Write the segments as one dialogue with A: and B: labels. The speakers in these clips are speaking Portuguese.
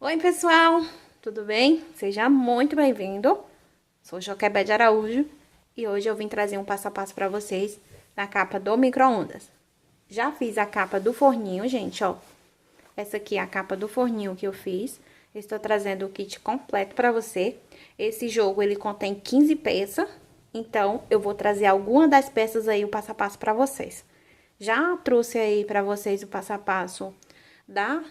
A: Oi, pessoal, tudo bem? Seja muito bem-vindo. Sou Joquebede Araújo e hoje eu vim trazer um passo a passo para vocês da capa do micro-ondas. Já fiz a capa do forninho, gente, ó. Essa aqui é a capa do forninho que eu fiz. Estou trazendo o kit completo para você. Esse jogo, ele contém 15 peças, então eu vou trazer alguma das peças aí, o passo a passo para vocês. Já trouxe aí para vocês o passo a passo da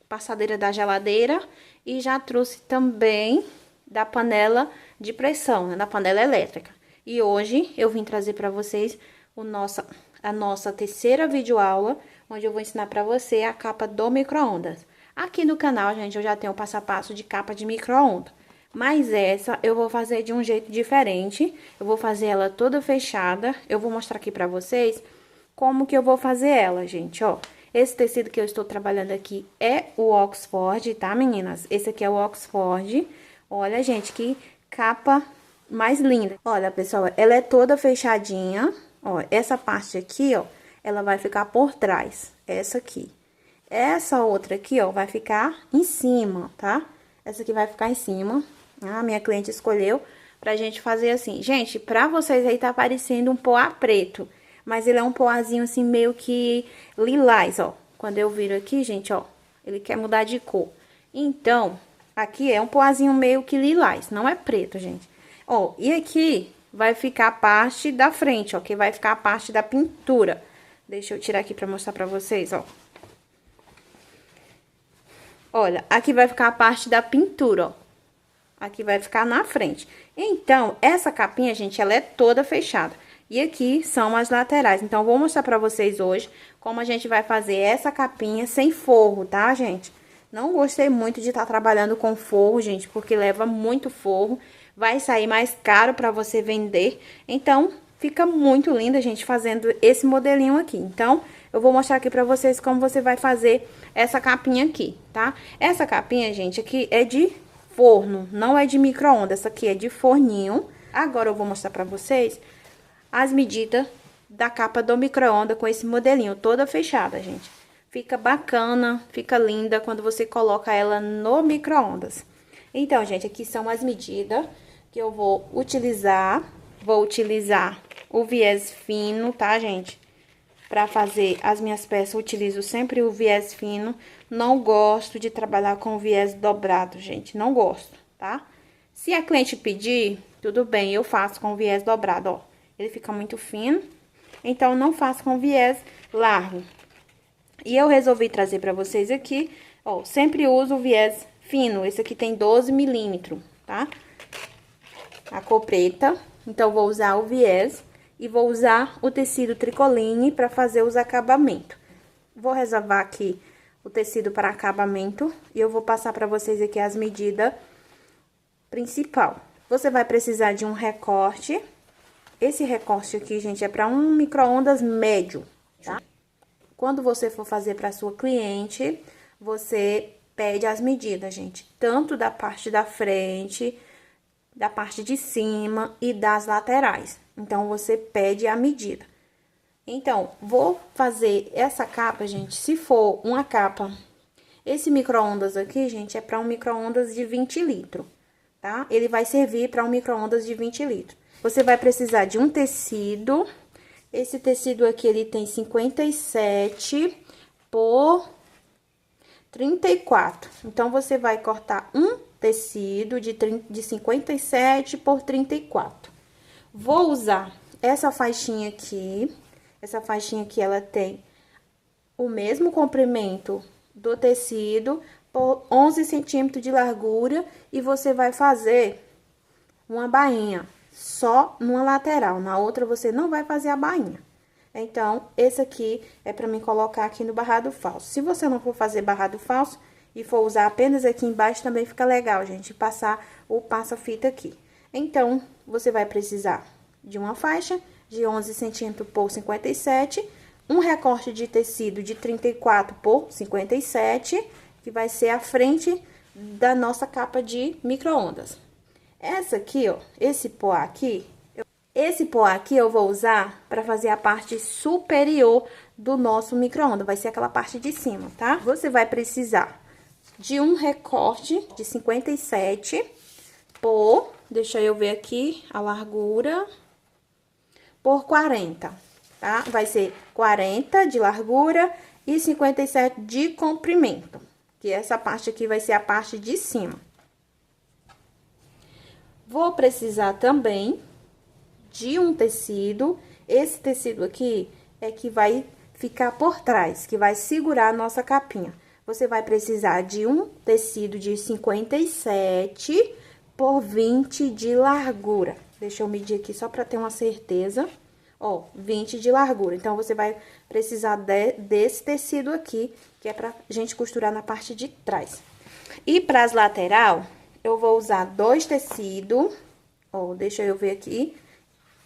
A: passadeira da geladeira e já trouxe também da panela de pressão, né, da panela elétrica. E hoje eu vim trazer para vocês a nossa terceira videoaula, onde eu vou ensinar para você a capa do micro-ondas. Aqui no canal, gente, eu já tenho o passo a passo de capa de micro-ondas, mas essa eu vou fazer de um jeito diferente. Eu vou fazer ela toda fechada. Eu vou mostrar aqui para vocês como que eu vou fazer ela, gente, ó. Esse tecido que eu estou trabalhando aqui é o Oxford, tá, meninas? Esse aqui é o Oxford. Olha, gente, que capa mais linda. Olha, pessoal, ela é toda fechadinha. Ó, essa parte aqui, ó, ela vai ficar por trás. Essa aqui. Essa outra aqui, ó, vai ficar em cima, tá? Essa aqui vai ficar em cima. A minha cliente escolheu pra gente fazer assim. Gente, pra vocês aí tá parecendo um poá preto. Mas ele é um poazinho assim, meio que lilás, ó. Quando eu viro aqui, gente, ó, ele quer mudar de cor. Então, aqui é um poazinho meio que lilás, não é preto, gente. Ó, e aqui vai ficar a parte da frente, ó, que vai ficar a parte da pintura. Deixa eu tirar aqui pra mostrar pra vocês, ó. Olha, aqui vai ficar a parte da pintura, ó. Aqui vai ficar na frente. Então, essa capinha, gente, ela é toda fechada. E aqui são as laterais. Então, eu vou mostrar pra vocês hoje como a gente vai fazer essa capinha sem forro, tá, gente? Não gostei muito de estar trabalhando com forro, gente, porque leva muito forro. Vai sair mais caro pra você vender. Então, fica muito linda, gente, fazendo esse modelinho aqui. Então, eu vou mostrar aqui pra vocês como você vai fazer essa capinha aqui, tá? Essa capinha, gente, aqui é de forno, não é de micro-ondas. Essa aqui é de forninho. Agora, eu vou mostrar pra vocês as medidas da capa do micro-ondas com esse modelinho toda fechada, gente. Fica bacana, fica linda quando você coloca ela no micro-ondas. Então, gente, aqui são as medidas que eu vou utilizar. Vou utilizar o viés fino, tá, gente? Pra fazer as minhas peças, eu utilizo sempre o viés fino. Não gosto de trabalhar com viés dobrado, gente. Não gosto, tá? Se a cliente pedir, tudo bem, eu faço com viés dobrado, ó. Ele fica muito fino, então não faço com viés largo. E eu resolvi trazer pra vocês aqui, ó, sempre uso o viés fino. Esse aqui tem 12 milímetros, tá? A cor preta. Então, vou usar o viés e vou usar o tecido tricoline pra fazer os acabamentos. Vou reservar aqui o tecido para acabamento e eu vou passar pra vocês aqui as medidas principal. Você vai precisar de um recorte. Esse recorte aqui, gente, é para um micro-ondas médio, tá? Quando você for fazer para sua cliente, você pede as medidas, gente. Tanto da parte da frente, da parte de cima e das laterais. Então, você pede a medida. Então, vou fazer essa capa, gente, se for uma capa... Esse micro-ondas aqui, gente, é para um micro-ondas de 20 litros, tá? Ele vai servir para um micro-ondas de 20 litros. Você vai precisar de um tecido. Esse tecido aqui, ele tem 57 por 34. Então, você vai cortar um tecido de 57 por 34. Vou usar essa faixinha aqui. Essa faixinha aqui, ela tem o mesmo comprimento do tecido por 11 centímetros de largura. E você vai fazer uma bainha só numa lateral, na outra você não vai fazer a bainha. Então, esse aqui é pra mim colocar aqui no barrado falso. Se você não for fazer barrado falso e for usar apenas aqui embaixo, também fica legal, gente, passar o passa-fita aqui. Então, você vai precisar de uma faixa de 11 centímetros por 57, um recorte de tecido de 34 por 57, que vai ser a frente da nossa capa de micro-ondas. Essa aqui, ó, esse poá aqui eu vou usar para fazer a parte superior do nosso micro-ondas. Vai ser aquela parte de cima, tá? Você vai precisar de um recorte de 57 por, deixa eu ver aqui, a largura, por 40, tá? Vai ser 40 de largura e 57 de comprimento, que essa parte aqui vai ser a parte de cima. Vou precisar também de um tecido. Esse tecido aqui é que vai ficar por trás, que vai segurar a nossa capinha. Você vai precisar de um tecido de 57 por 20 de largura. Deixa eu medir aqui só pra ter uma certeza. Ó, 20 de largura. Então, você vai precisar desse tecido aqui, que é pra gente costurar na parte de trás. E pras lateral, eu vou usar 2 tecidos. Ó, deixa eu ver aqui.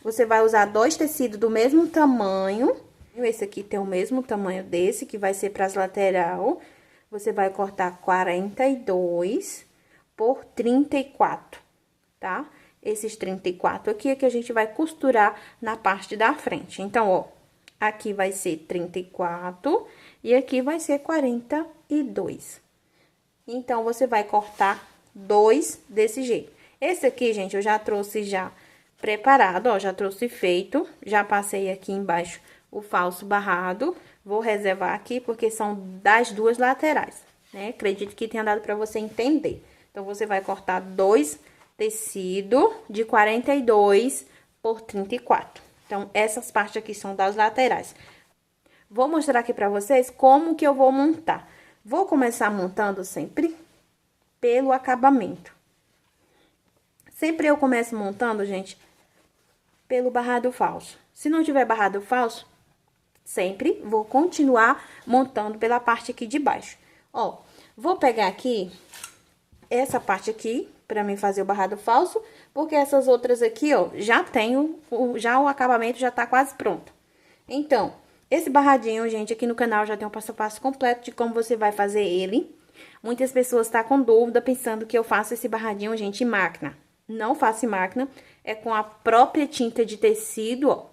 A: Você vai usar 2 tecidos do mesmo tamanho. Esse aqui tem o mesmo tamanho desse, que vai ser pras lateral. Você vai cortar 42 por 34, tá? Esses 34 aqui é que a gente vai costurar na parte da frente. Então, ó, aqui vai ser 34 e aqui vai ser 42. Então, você vai cortar 2 desse jeito. Esse aqui, gente, eu já trouxe já preparado, ó, já trouxe feito. Já passei aqui embaixo o falso barrado. Vou reservar aqui, porque são das duas laterais, né? Acredito que tenha dado pra você entender. Então, você vai cortar 2 tecidos de 42 por 34. Então, essas partes aqui são das laterais. Vou mostrar aqui pra vocês como que eu vou montar. Vou começar montando sempre pelo acabamento. Sempre eu começo montando, gente, pelo barrado falso. Se não tiver barrado falso, sempre vou continuar montando pela parte aqui de baixo. Ó, vou pegar aqui essa parte aqui pra mim fazer o barrado falso, porque essas outras aqui, ó, já tenho, já o acabamento já tá quase pronto. Então, esse barradinho, gente, aqui no canal já tem um passo a passo completo de como você vai fazer ele. Muitas pessoas tá com dúvida, pensando que eu faço esse barradinho, gente, em máquina. Não faço em máquina, é com a própria tinta de tecido, ó.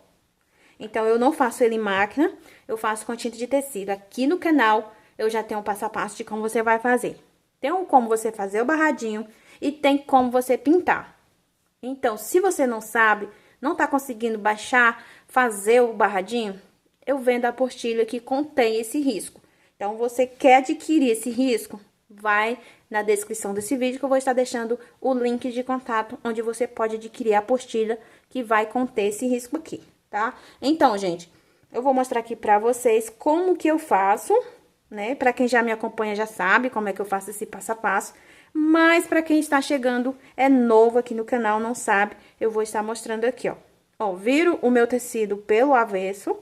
A: Então, eu não faço ele em máquina, eu faço com tinta de tecido. Aqui no canal, eu já tenho um passo a passo de como você vai fazer. Tem como você fazer o barradinho e tem como você pintar. Então, se você não sabe, não tá conseguindo baixar, fazer o barradinho, eu vendo a apostila que contém esse risco. Então, você quer adquirir esse risco? Vai na descrição desse vídeo que eu vou estar deixando o link de contato, onde você pode adquirir a apostila que vai conter esse risco aqui, tá? Então, gente, eu vou mostrar aqui pra vocês como que eu faço, né? Pra quem já me acompanha já sabe como é que eu faço esse passo a passo. Mas pra quem está chegando, é novo aqui no canal, não sabe, eu vou estar mostrando aqui, ó. Ó, viro o meu tecido pelo avesso.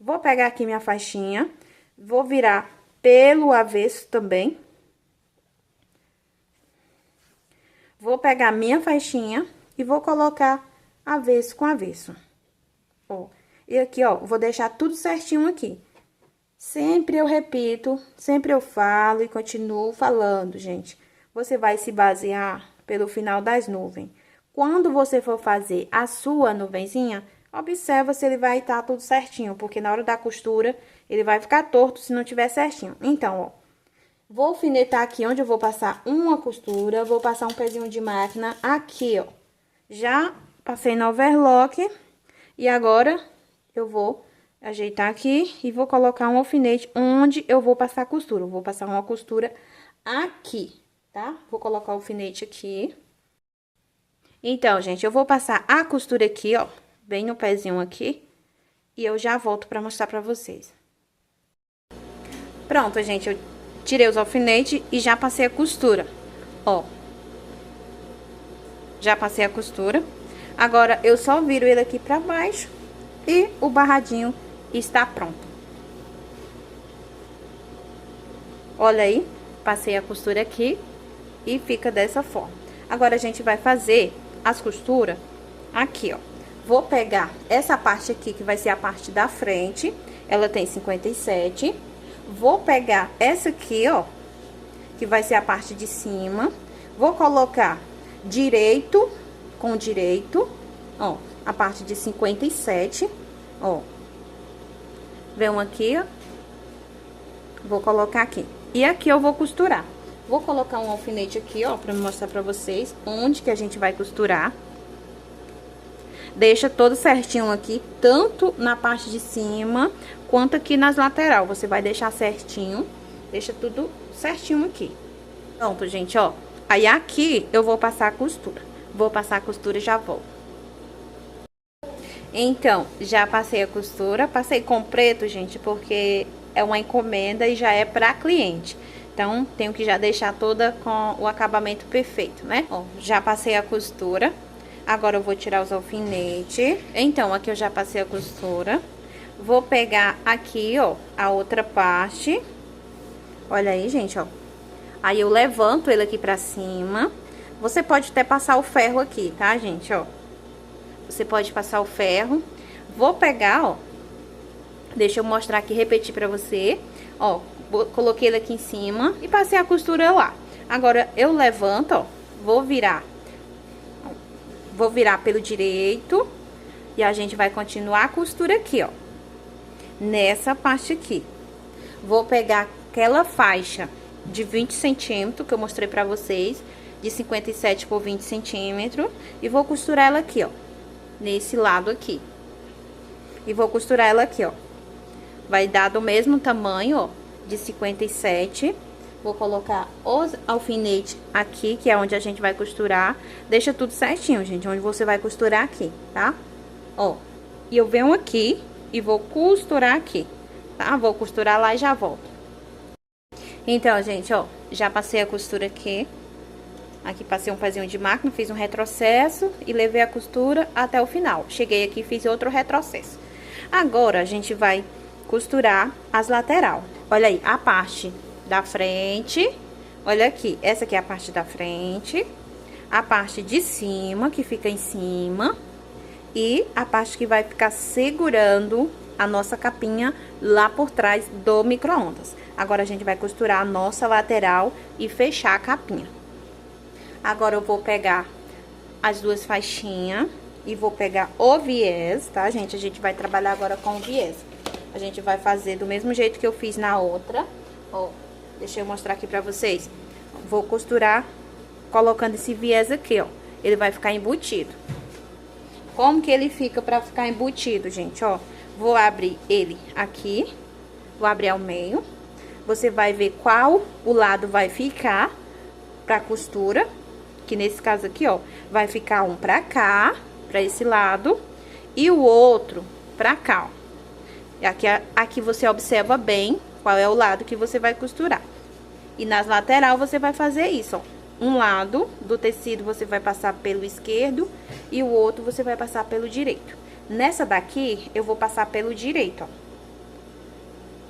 A: Vou pegar aqui minha faixinha, vou virar pelo avesso também. Vou pegar minha faixinha e vou colocar avesso com avesso. Ó, e aqui, ó, vou deixar tudo certinho aqui. Sempre eu repito, sempre eu falo e continuo falando, gente. Você vai se basear pelo final das nuvens. Quando você for fazer a sua nuvenzinha, observa se ele vai estar tudo certinho, porque na hora da costura, ele vai ficar torto se não tiver certinho. Então, ó, vou alfinetar aqui onde eu vou passar uma costura, vou passar um pezinho de máquina aqui, ó. Já passei no overlock e agora eu vou ajeitar aqui e vou colocar um alfinete onde eu vou passar a costura. Eu vou passar uma costura aqui, tá? Vou colocar o alfinete aqui. Então, gente, eu vou passar a costura aqui, ó, bem no pezinho aqui, e eu já volto pra mostrar pra vocês. Pronto, gente, eu tirei os alfinetes e já passei a costura, ó. Já passei a costura. Agora, eu só viro ele aqui pra baixo e o barradinho está pronto. Olha aí, passei a costura aqui e fica dessa forma. Agora, a gente vai fazer as costuras aqui, ó. Vou pegar essa parte aqui, que vai ser a parte da frente, ela tem 57. Vou pegar essa aqui, ó, que vai ser a parte de cima. Vou colocar direito com direito, ó, a parte de 57, ó. Vem um aqui, ó. Vou colocar aqui. E aqui eu vou costurar. Vou colocar um alfinete aqui, ó, pra mostrar pra vocês onde que a gente vai costurar. Deixa todo certinho aqui, tanto na parte de cima, quanto aqui nas lateral. Você vai deixar certinho, deixa tudo certinho aqui. Pronto, gente, ó. Aí aqui eu vou passar a costura. Vou passar a costura e já volto. Então, já passei a costura, passei com preto, gente, porque é uma encomenda e já é pra cliente. Então, tenho que já deixar toda com o acabamento perfeito, né? Ó, já passei a costura. Agora eu vou tirar os alfinetes. Então, aqui eu já passei a costura. Vou pegar aqui, ó, a outra parte. Olha aí, gente, ó. Aí eu levanto ele aqui pra cima. Você pode até passar o ferro aqui, tá, gente, ó. Você pode passar o ferro. Vou pegar, ó. Deixa eu mostrar aqui, repetir pra você. Ó, coloquei ele aqui em cima e passei a costura lá. Agora, eu levanto, ó. Vou virar pelo direito. E a gente vai continuar a costura aqui, ó. Nessa parte aqui. Vou pegar aquela faixa de 20 centímetros que eu mostrei pra vocês. De 57 por 20 centímetros. E vou costurar ela aqui, ó. Nesse lado aqui. E vou costurar ela aqui, ó. Vai dar do mesmo tamanho, ó. De 57. Vou colocar os alfinetes aqui, que é onde a gente vai costurar. Deixa tudo certinho, gente, onde você vai costurar aqui, tá? Ó, e eu venho aqui e vou costurar aqui, tá? Vou costurar lá e já volto. Então, gente, ó, já passei a costura aqui. Aqui passei um pezinho de máquina, fiz um retrocesso e levei a costura até o final. Cheguei aqui e fiz outro retrocesso. Agora, a gente vai costurar as lateral. Olha aí, a parte da frente, olha aqui, essa aqui é a parte da frente, a parte de cima, que fica em cima, e a parte que vai ficar segurando a nossa capinha lá por trás do micro-ondas. Agora, a gente vai costurar a nossa lateral e fechar a capinha. Agora, eu vou pegar as duas faixinhas e vou pegar o viés, tá, gente? A gente vai trabalhar agora com o viés. A gente vai fazer do mesmo jeito que eu fiz na outra, ó. Deixa eu mostrar aqui pra vocês. Vou costurar colocando esse viés aqui, ó. Ele vai ficar embutido. Como que ele fica pra ficar embutido, gente, ó? Vou abrir ele aqui. Vou abrir ao meio. Você vai ver qual o lado vai ficar pra costura. Que nesse caso aqui, ó, vai ficar um pra cá, pra esse lado. E o outro pra cá, ó. E aqui você observa bem qual é o lado que você vai costurar. E nas lateral você vai fazer isso, ó. Um lado do tecido você vai passar pelo esquerdo e o outro você vai passar pelo direito. Nessa daqui, eu vou passar pelo direito, ó.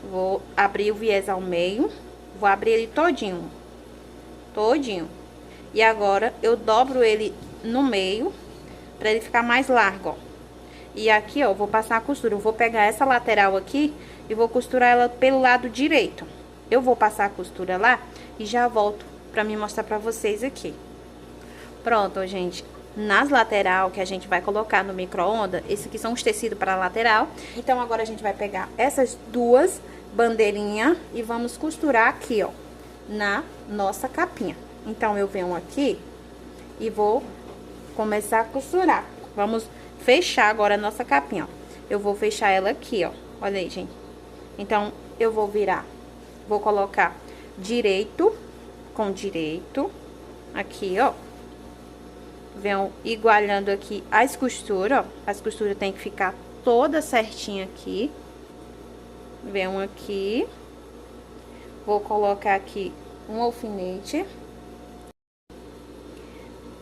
A: Vou abrir o viés ao meio, vou abrir ele todinho. Todinho. E agora, eu dobro ele no meio, pra ele ficar mais largo, ó. E aqui, ó, vou passar a costura. Eu vou pegar essa lateral aqui e vou costurar ela pelo lado direito. Eu vou passar a costura lá e já volto pra me mostrar pra vocês aqui. Pronto, gente. Nas lateral que a gente vai colocar no micro-ondas, esses aqui são os tecidos para lateral. Então, agora a gente vai pegar essas duas bandeirinhas e vamos costurar aqui, ó, na nossa capinha. Então, eu venho aqui e vou começar a costurar. Vamos fechar agora a nossa capinha, ó. Eu vou fechar ela aqui, ó. Olha aí, gente. Então, eu vou virar. Vou colocar direito com direito. Aqui, ó. Venho igualando aqui as costuras, ó. As costuras tem que ficar toda certinha aqui. Venho aqui. Vou colocar aqui um alfinete.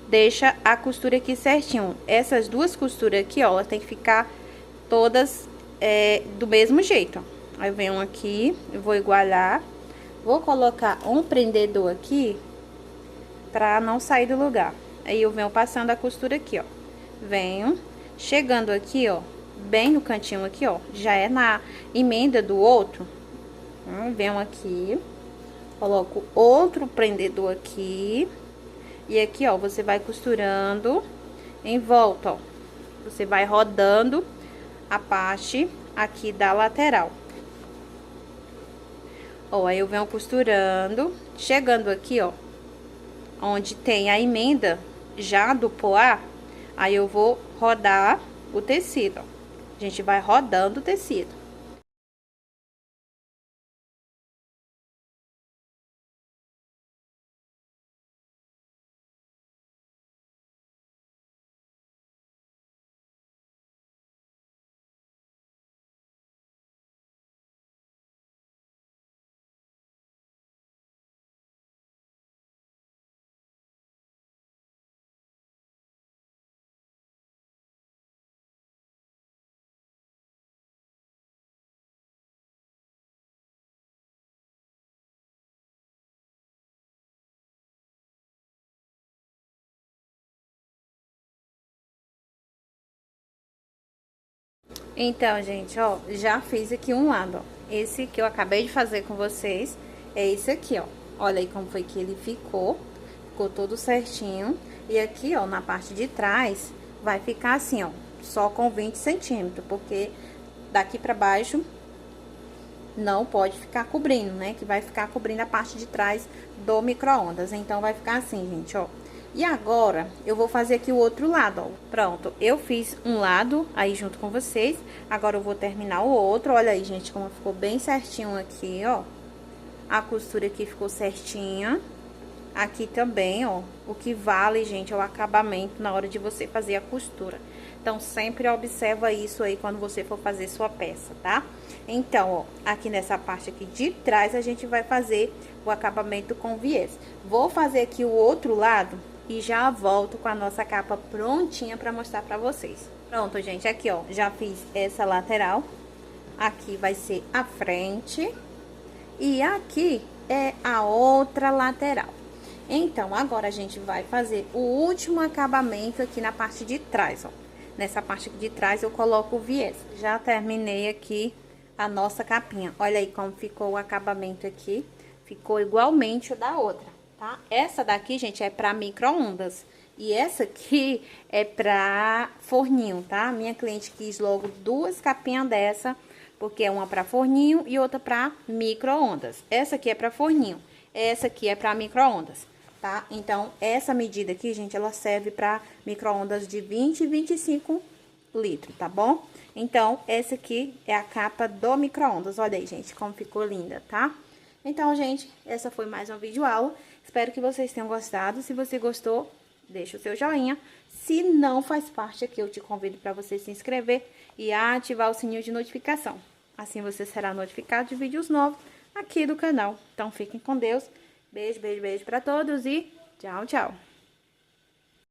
A: Deixa a costura aqui certinho. Essas duas costuras aqui, ó, tem que ficar todas do mesmo jeito, ó. Aí eu venho aqui, eu vou igualar. Vou colocar um prendedor aqui pra não sair do lugar. Aí eu venho passando a costura aqui, ó. Venho chegando aqui, ó, bem no cantinho aqui, ó. Já é na emenda do outro. Venho aqui, coloco outro prendedor aqui. E aqui, ó, você vai costurando em volta, ó. Você vai rodando a parte aqui da lateral. Ó, aí eu venho costurando, Chegando aqui, ó, onde tem a emenda já do poá, aí eu vou rodar o tecido, ó. A gente vai rodando o tecido. Então, gente, ó, já fiz aqui um lado, ó. Esse que eu acabei de fazer com vocês é esse aqui, ó. Olha aí como foi que ele ficou. Ficou todo certinho. E aqui, ó, na parte de trás, vai ficar assim, ó, só com 20 centímetros, porque daqui pra baixo não pode ficar cobrindo, né? Que vai ficar cobrindo a parte de trás do micro-ondas. Então, vai ficar assim, gente, ó. E agora, eu vou fazer aqui o outro lado, ó. Pronto, eu fiz um lado aí junto com vocês. Agora, eu vou terminar o outro. Olha aí, gente, como ficou bem certinho aqui, ó. A costura aqui ficou certinha. Aqui também, ó. O que vale, gente, é o acabamento na hora de você fazer a costura. Então, sempre observa isso aí quando você for fazer sua peça, tá? Então, ó, aqui nessa parte aqui de trás, a gente vai fazer o acabamento com viés. Vou fazer aqui o outro lado e já volto com a nossa capa prontinha pra mostrar pra vocês. Pronto, gente, aqui, ó, já fiz essa lateral. Aqui vai ser a frente e aqui é a outra lateral. Então, agora a gente vai fazer o último acabamento aqui na parte de trás, ó. Nessa parte aqui de trás eu coloco o viés. Já terminei aqui a nossa capinha. Olha aí como ficou o acabamento aqui. Ficou igualmente o da outra, tá? Essa daqui, gente, é pra micro-ondas. E essa aqui é pra forninho, tá? Minha cliente quis logo duas capinhas dessa, porque é uma pra forninho e outra pra micro-ondas. Essa aqui é pra forninho, essa aqui é pra micro-ondas, tá? Então, essa medida aqui, gente, ela serve pra micro-ondas de 20 e 25 litros, tá bom? Então, essa aqui é a capa do micro-ondas. Olha aí, gente, como ficou linda, tá? Então, gente, essa foi mais uma videoaula. Espero que vocês tenham gostado. Se você gostou, deixa o seu joinha. Se não faz parte aqui, eu te convido para você se inscrever e ativar o sininho de notificação. Assim você será notificado de vídeos novos aqui do canal. Então, fiquem com Deus. Beijo, beijo, beijo para todos e tchau, tchau.